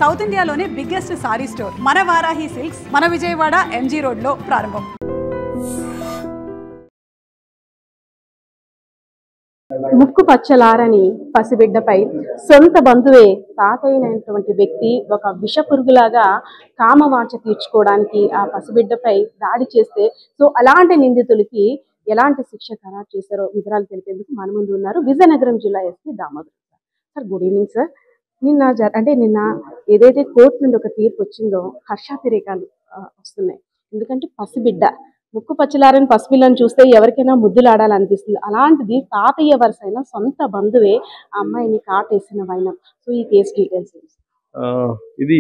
South ఇండియాలోనే biggest sorry store మన Varahi silks మన విజయవాడ ఎంజీ రోడ్ లో ప్రారంభం. ముక్కు పచ్చలారని పసిబిడ్డపై సొంత బంధువే తాతయ్యనైనటువంటి వ్యక్తి ఒక విషపురుగులాగా కామవాంఛ తీర్చుకోవడానికి ఆ పసిబిడ్డపై దాడి చేస్తే సో అలాంటి నిందితులకి ఎలాంటి శిక్ష ఖరారు చేశారో వివరాలు తెలిపేందుకు మన ముందు ఉన్నారు విజయనగరం జిల్లా SP Damodar sir. Good evening sir. నిన్న ఏదైతే కోర్టు నుండి ఒక తీర్పు వచ్చిందో హర్షాతిరేకాలు వస్తున్నాయి. ఎందుకంటే పసిబిడ్డ ముక్కు పచ్చలారని పసిపిల్లని చూస్తే ఎవరికైనా ముద్దులాడాలనిపిస్తుంది. అలాంటిది తాతయ్య వరుసైన సొంత బంధువే ఆ అమ్మాయిని కాటేసిన వైనం. సో ఈ కేసు డీటెయిల్స్ ఇది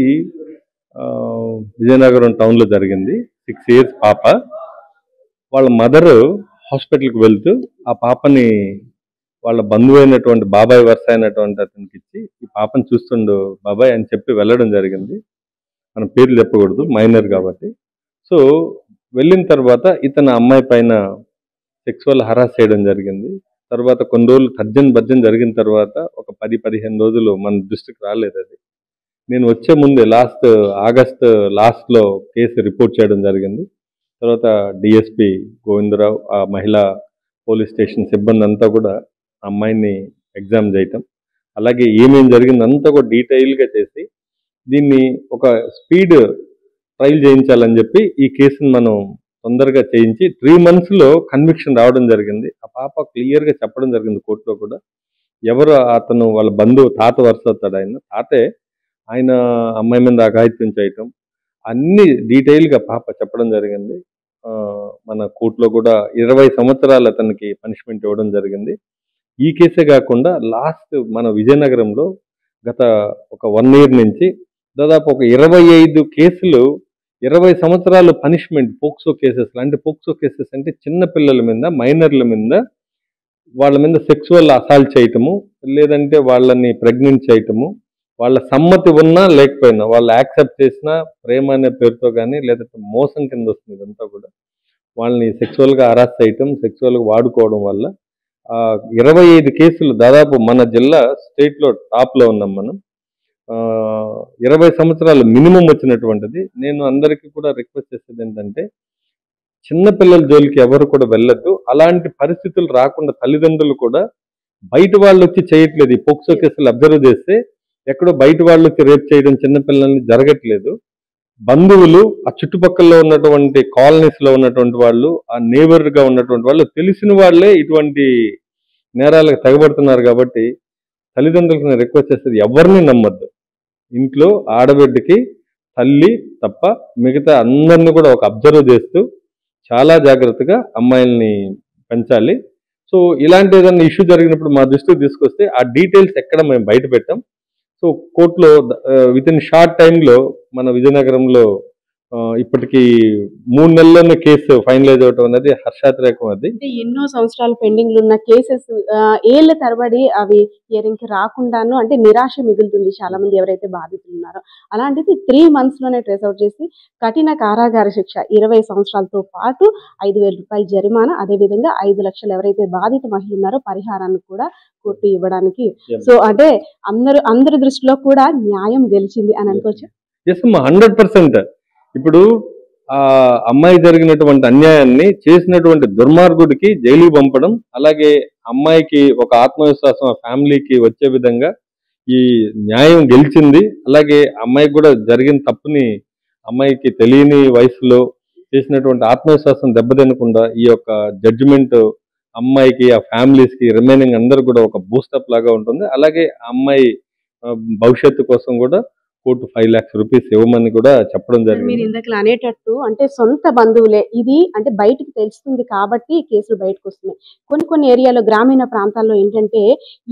విజయనగరం టౌన్ లో జరిగింది. 6 years పాప వాళ్ళ మదర్ హాస్పిటల్కి వెళ్తూ ఆ పాపని వాళ్ళ బంధువు అయినటువంటి బాబాయ్ వరుస అయినటువంటి అతనికి ఇచ్చి ఈ పాపని చూస్తుండు బాబాయ్ అని చెప్పి వెళ్ళడం జరిగింది. మనం పేర్లు చెప్పకూడదు, మైనర్ కాబట్టి. సో వెళ్ళిన తర్వాత ఇతను అమ్మాయి పైన సెక్సువల్ హరాస్ చేయడం జరిగింది. తర్వాత కొన్ని రోజులు తర్జన జరిగిన తర్వాత ఒక 10-15 రోజులు మన దృష్టికి రాలేదు అది. నేను వచ్చే ముందే ఆగస్ట్ లాస్ట్లో కేసు రిపోర్ట్ చేయడం జరిగింది. తర్వాత డిఎస్పి గోవిందరావు ఆ మహిళా పోలీస్ స్టేషన్ సిబ్బంది అంతా కూడా అమ్మాయిని ఎగ్జామ్ చేయటం, అలాగే ఏమేం జరిగిందంతా కూడా డీటెయిల్గా చేసి దీన్ని ఒక స్పీడ్ ట్రయల్ చేయించాలని చెప్పి ఈ కేసును మనం తొందరగా చేయించి 3 monthsలో కన్విక్షన్ రావడం జరిగింది. ఆ పాప క్లియర్గా చెప్పడం జరిగింది కోర్టులో కూడా. ఎవరు అతను వాళ్ళ బంధువు తాత వరుస అవుతాడు, ఆయన అమ్మాయి మీద అఘాయిత్యం చేయటం అన్ని డీటెయిల్గా పాప చెప్పడం జరిగింది. మన కోర్టులో కూడా 20 సంవత్సరాలు అతనికి పనిష్మెంట్ ఇవ్వడం జరిగింది. ఈ కేసే కాకుండా లాస్ట్ మన విజయనగరంలో గత ఒక 1 year నుంచి దాదాపు ఒక 25 కేసులు 20 సంవత్సరాలు పనిష్మెంట్ పోక్సో కేసెస్. అంటే పోక్సో కేసెస్ అంటే చిన్న పిల్లల మీద, మైనర్ల మీద, వాళ్ళ మీద సెక్సువల్ అసాల్ట్ చేయటము, లేదంటే వాళ్ళని ప్రెగ్నెంట్ చేయటము, వాళ్ళ సమ్మతి ఉన్నా లేకపోయినా వాళ్ళు యాక్సెప్ట్ చేసినా ప్రేమ అనే పేరుతో కానీ లేదంటే మోసం కింద వస్తుంది. ఇదంతా కూడా వాళ్ళని సెక్సువల్గా హరాస్ చేయటం, సెక్సువల్గా వాడుకోవడం వల్ల 25 కేసులు దాదాపు మన జిల్లా స్టేట్లో టాప్లో ఉన్నాం మనం. 20 సంవత్సరాలు మినిమం వచ్చినటువంటిది. నేను అందరికీ కూడా రిక్వెస్ట్ చేసేది ఏంటంటే చిన్నపిల్లల జోలికి ఎవరు కూడా వెళ్ళొద్దు. అలాంటి పరిస్థితులు రాకుండా తల్లిదండ్రులు కూడా బయట వాళ్ళు వచ్చి చేయట్లేదు. ఈ పోక్సో కేసులు అబ్జర్వ్ చేస్తే ఎక్కడో బయట వాళ్ళు వచ్చి రేప్ చేయడం చిన్నపిల్లల్ని జరగట్లేదు. బంధువులు, ఆ చుట్టుపక్కల ఉన్నటువంటి కాలనీస్లో ఉన్నటువంటి వాళ్ళు, ఆ నేబర్గా ఉన్నటువంటి వాళ్ళు, తెలిసిన వాళ్ళే ఇటువంటి నేరాలకు తెగబడుతున్నారు. కాబట్టి తల్లిదండ్రులకు నేను రిక్వెస్ట్ చేసేది ఎవరిని నమ్మద్దు. ఇంట్లో ఆడబిడ్డకి తల్లి తప్ప మిగతా అందరినీ కూడా ఒక అబ్జర్వ్ చేస్తూ చాలా జాగ్రత్తగా అమ్మాయిల్ని పెంచాలి. సో ఇలాంటి ఏదైనా ఇష్యూ జరిగినప్పుడు మా దృష్టికి తీసుకొస్తే ఆ డీటెయిల్స్ ఎక్కడ మేము బయట పెట్టాం. సో కోర్టులో విత్ ఇన్ షార్ట్ టైంలో మన విజయనగరంలో ఇప్పటికి 3 నెలల్లోనే కేసు ఫైనలైజ్ అవటం అనేది హర్షాతిరేకం. అది ఎన్నో సంవత్సరాలు పెండింగ్ ఉన్న కేసెస్ ఏళ్ల తరబడి అవి హియరింగ్ కి రాకుండాను అంటే నిరాశ మిగులుతుంది చాలా మంది ఎవరైతే బాధితులు ఉన్నారో. అలాంటిది 3 monthsలోనే ట్రేస్ అవుట్ చేసి కఠిన కారాగార శిక్ష 20 సంవత్సరాలతో పాటు 5,000 రూపాయల జరిమానా, అదేవిధంగా 5 లక్షలు ఎవరైతే బాధిత మహిళలు ఉన్నారో పరిహారాన్ని కూడా కోర్టు ఇవ్వడానికి. సో అంటే అందరి దృష్టిలో కూడా న్యాయం గెలిచింది అని అనుకోవచ్చు. 100%. ఇప్పుడు ఆ అమ్మాయి జరిగినటువంటి అన్యాయాన్ని చేసినటువంటి దుర్మార్గుడికి జైలుకి పంపడం, అలాగే అమ్మాయికి ఒక ఆత్మవిశ్వాసం ఆ ఫ్యామిలీకి వచ్చే విధంగా ఈ న్యాయం గెలిచింది. అలాగే అమ్మాయికి కూడా జరిగిన తప్పుని అమ్మాయికి తెలియని వయసులో చేసినటువంటి ఆత్మవిశ్వాసం దెబ్బతినకుండా ఈ యొక్క జడ్జిమెంట్ అమ్మాయికి, ఆ ఫ్యామిలీస్కి, రిమైనింగ్ అందరూ కూడా ఒక బూస్టప్ లాగా ఉంటుంది. అలాగే అమ్మాయి భవిష్యత్తు కోసం కూడా కోర్టు 5 lakhs rupees ఇవ్వమని కూడా చెప్పడం జరిగింది. మీరు ఇందాక అనేటట్టు అంటే సొంత బంధువులే ఇది అంటే బయటికి తెలుస్తుంది కాబట్టి కేసులు బయటకు వస్తున్నాయి. కొన్ని ఏరియాలో గ్రామీణ ప్రాంతాల్లో ఏంటంటే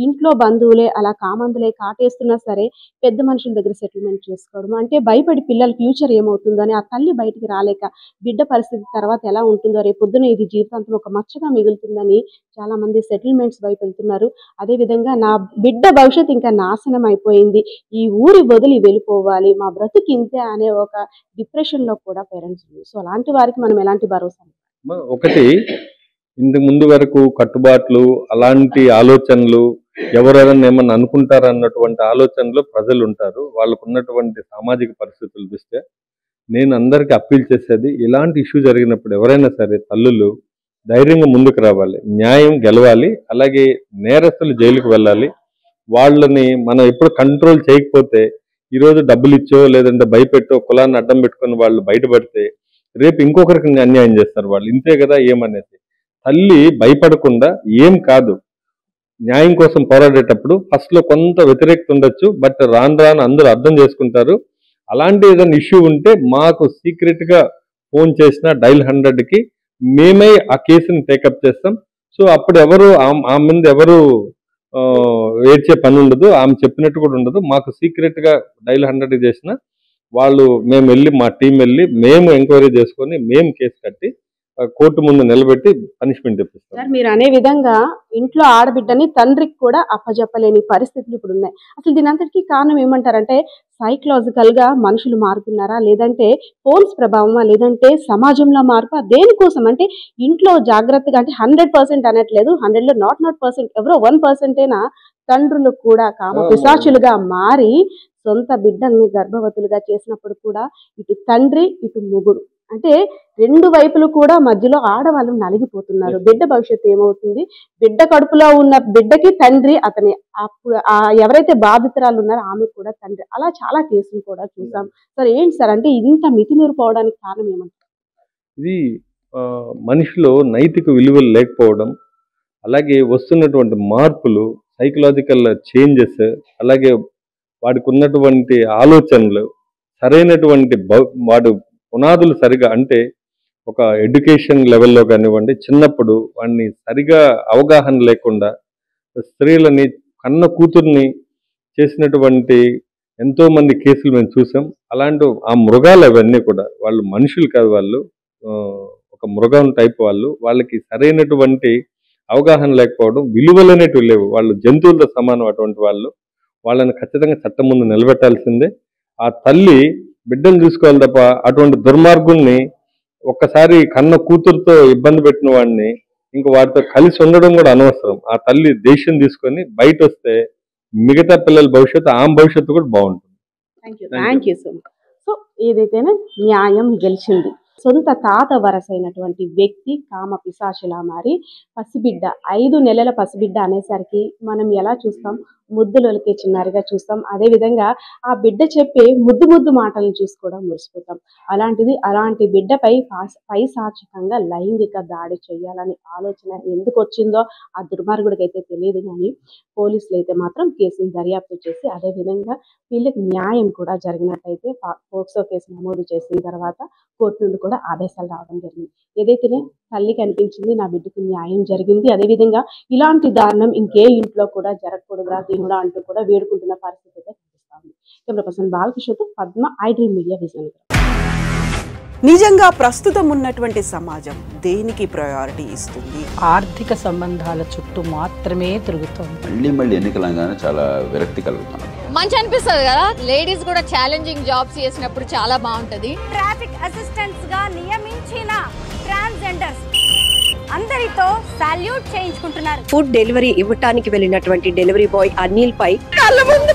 ఇంట్లో బంధువులే అలా కామందులే కాటేస్తున్నా సరే పెద్ద మనుషుల దగ్గర సెటిల్మెంట్ చేసుకోవడం, అంటే భయపడి పిల్లల ఫ్యూచర్ ఏమవుతుందో అని ఆ తల్లి బయటికి రాలేక బిడ్డ పరిస్థితి తర్వాత ఎలా ఉంటుందో, రేపు పొద్దున ఇది జీవితాంతం ఒక మచ్చగా మిగులుతుందని చాలా మంది సెటిల్మెంట్స్ వైపు వెళ్తున్నారు. అదేవిధంగా నా బిడ్డ భవిష్యత్తు ఇంకా నాశనం అయిపోయింది, ఈ ఊరి వదిలి వెళ్ళిపోవాలి, మా బ్రతుకు ఇంతే అనే ఒక డిప్రెషన్ లో కూడా పేరెంట్స్ ఉంది. సో అలాంటి వారికి మనం ఎలాంటి భరోసా? ఒకటి ఇంతకు ముందు వరకు కట్టుబాట్లు, అలాంటి ఆలోచనలు, ఎవరెవరిని ఏమన్నా అనుకుంటారన్నటువంటి ఆలోచనలు ప్రజలు ఉంటారు. వాళ్ళకు ఉన్నటువంటి సామాజిక పరిస్థితుల దృష్ట్యా నేను అందరికీ అప్పీల్ చేసేది, ఇలాంటి ఇష్యూ జరిగినప్పుడు ఎవరైనా సరే తల్లులు ధైర్యంగా ముందుకు రావాలి, న్యాయం గెలవాలి, అలాగే నేరస్తులు జైలుకు వెళ్ళాలి. వాళ్ళని మనం ఎప్పుడు కంట్రోల్ చేయకపోతే, ఈరోజు డబ్బులు ఇచ్చో లేదంటే భయపెట్టో కులాన్ని అడ్డం పెట్టుకొని వాళ్ళు బయటపడితే రేపు ఇంకొకరికి అన్యాయం చేస్తారు వాళ్ళు. ఇంతే కదా ఏమనేది. తల్లి భయపడకుండా ఏం కాదు, న్యాయం కోసం పోరాడేటప్పుడు ఫస్ట్ లో కొంత వ్యతిరేకత ఉండొచ్చు, బట్ రాను రాను అందరూ అర్థం చేసుకుంటారు. అలాంటి ఏదైనా ఇష్యూ ఉంటే మాకు సీక్రెట్ గా ఫోన్ చేసిన డైల్ 100కి మేమే ఆ కేసుని టేకప్ చేస్తాం. సో అప్పుడు ఎవరు ఆమె మీద ఎవరు ఏడ్చే పని ఉండదు, ఆమె చెప్పినట్టు కూడా ఉండదు. మాకు సీక్రెట్ గా డైల్ 100 చేసిన వాళ్ళు మేము వెళ్ళి, మా టీం వెళ్ళి మేము ఎంక్వైరీ చేసుకొని మేము కేసు కట్టి కోర్టు ముందు నిలబెట్టి పనిష్మెంట్ ఇప్పిస్తారు. సార్, మీరు అనే విధంగా ఇంట్లో ఆడబిడ్డని తండ్రికి కూడా అప్పజెప్పలేని పరిస్థితులు ఇప్పుడు ఉన్నాయి. అసలు దీని అంతటికీ కారణం ఏమంటారంటే, సైకలాజికల్ గా మనుషులు మారుతున్నారా, లేదంటే ఫోన్స్ ప్రభావమా, లేదంటే సమాజంలో మార్పు, దేనికోసం అంటే ఇంట్లో జాగ్రత్తగా, అంటే 100% అనట్లేదు, 100లో నాట్ 0% ఎవరో 1%ఏనా తండ్రులు కూడా కామ పిశాచులుగా మారి సొంత బిడ్డల్ని గర్భవతులుగా చేసినప్పుడు కూడా ఇటు తండ్రి ఇటు మొగుడు అంటే రెండు వైపులు కూడా మధ్యలో ఆడవాళ్ళు నలిగిపోతున్నారు. బిడ్డ భవిష్యత్తు ఏమవుతుంది, బిడ్డ కడుపులో ఉన్న బిడ్డకి తండ్రి అతని, అప్పుడు ఎవరైతే బాధితురాలు ఉన్నారో ఆమె కూడా తండ్రి, అలా చాలా కేసులు కూడా చూసాం. సార్ ఏంటి సార్ అంటే ఇంత మితిమీరిపోవడానికి కారణం ఏమంటారు? ఇది మనిషిలో నైతిక విలువలు లేకపోవడం, అలాగే వస్తున్నటువంటి మార్పులు, సైకలాజికల్ చేంజెస్, అలాగే వాడికి ఉన్నటువంటి ఆలోచనలు సరైనటువంటి వాడు పునాదులు సరిగా, అంటే ఒక ఎడ్యుకేషన్ లెవెల్లో కానివ్వండి, చిన్నప్పుడు వాడిని సరిగా అవగాహన లేకుండా స్త్రీలని కన్న కూతుర్ని చేసినటువంటి ఎంతో మంది కేసులు మేము చూసాం. అలాంటి ఆ మృగాలు అవన్నీ కూడా, వాళ్ళు మనుషులు కాదు, వాళ్ళు ఒక మృగం టైప్ వాళ్ళు. వాళ్ళకి సరైనటువంటి అవగాహన లేకపోవడం, విలువలు అనేటివి లేవు, వాళ్ళు జంతువులతో సమానం. అటువంటి వాళ్ళు, వాళ్ళని ఖచ్చితంగా చట్టం ముందు నిలబెట్టాల్సిందే. ఆ తల్లి బిడ్డను చూసుకోవాలి తప్ప అటువంటి దుర్మార్గుల్ని, ఒక్కసారి కన్న కూతురుతో ఇబ్బంది పెట్టిన వాడిని ఇంక వాడితో కలిసి ఉండడం కూడా అనవసరం. ఆ తల్లి దేశం తీసుకొని బయట వస్తే మిగతా పిల్లల భవిష్యత్తు, ఆమె భవిష్యత్తు కూడా బాగుంటుంది. Thank you so much. So ఏదైతేనే న్యాయం గెలిచింది. సొంత తాత వరసైనటువంటి వ్యక్తి కామ పిశాచిలా మారి పసిబిడ్డ, 5 నెలల పసిబిడ్డ అనేసరికి మనం ఎలా చూస్తాం, ముద్దులొలికే చిన్నారిగా చూస్తాం. అదేవిధంగా ఆ బిడ్డ చెప్పే ముద్దు ముద్దు మాటలను చూసి కూడా మురిసిపోతాం. అలాంటిది అలాంటి బిడ్డపై పైశాచికంగా లైంగిక దాడి చేయాలనే ఆలోచన ఎందుకు వచ్చిందో ఆ దుర్మార్గుడికి అయితే తెలియదు. కానీ పోలీసులు అయితే మాత్రం కేసుని దర్యాప్తు చేసి అదేవిధంగా వీళ్ళకి న్యాయం కూడా జరిగినట్టయితే పోక్సో కేసు నమోదు చేసిన తర్వాత కోర్టు నుండి కూడా ఆదేశాలు రావడం జరిగింది. ఏదైతేనే తల్లికి అనిపించింది నా బిడ్డకి న్యాయం జరిగింది, అదేవిధంగా ఇలాంటి దారుణం ఇంకే ఇంట్లో కూడా జరగకూడదురా దేవుడా అంటూ కూడా వేడుకుంటున్న పరిస్థితి అయితే కనిపిస్తుంది. కెమెరా పర్సన్ బాలకిషోర్తో పద్మ, ఐడ్రీమ్ మీడియా, విజయనగరం. నిజంగా ప్రస్తుతం ఉన్నటువంటి సమాజం దేనికి ప్రయారిటీ ఇస్తుంది? ఆర్థిక సంబంధాల చుట్టూ మాత్రమే తిరుగుతుంది. మళ్ళీ ఎన్నికలంగానే చాలా విరక్తి కలుగుతాం. మంచి అనిపిస్తుంది కదా, లేడీస్ కూడా ఛాలెంజింగ్ జాబ్స్ చేసినప్పుడు చాలా బాగుంటది. ట్రాఫిక్ అసిస్టెంట్స్ గా నియమించిన ట్రాన్స్జెండర్స్ అందరితో సాల్యూట్ చేయించుకుంటున్నారు. ఫుడ్ డెలివరీ ఇవ్వటానికి వెళ్ళినటువంటి డెలివరీ బాయ్ అనిల్ పై కళ్ళ ముందు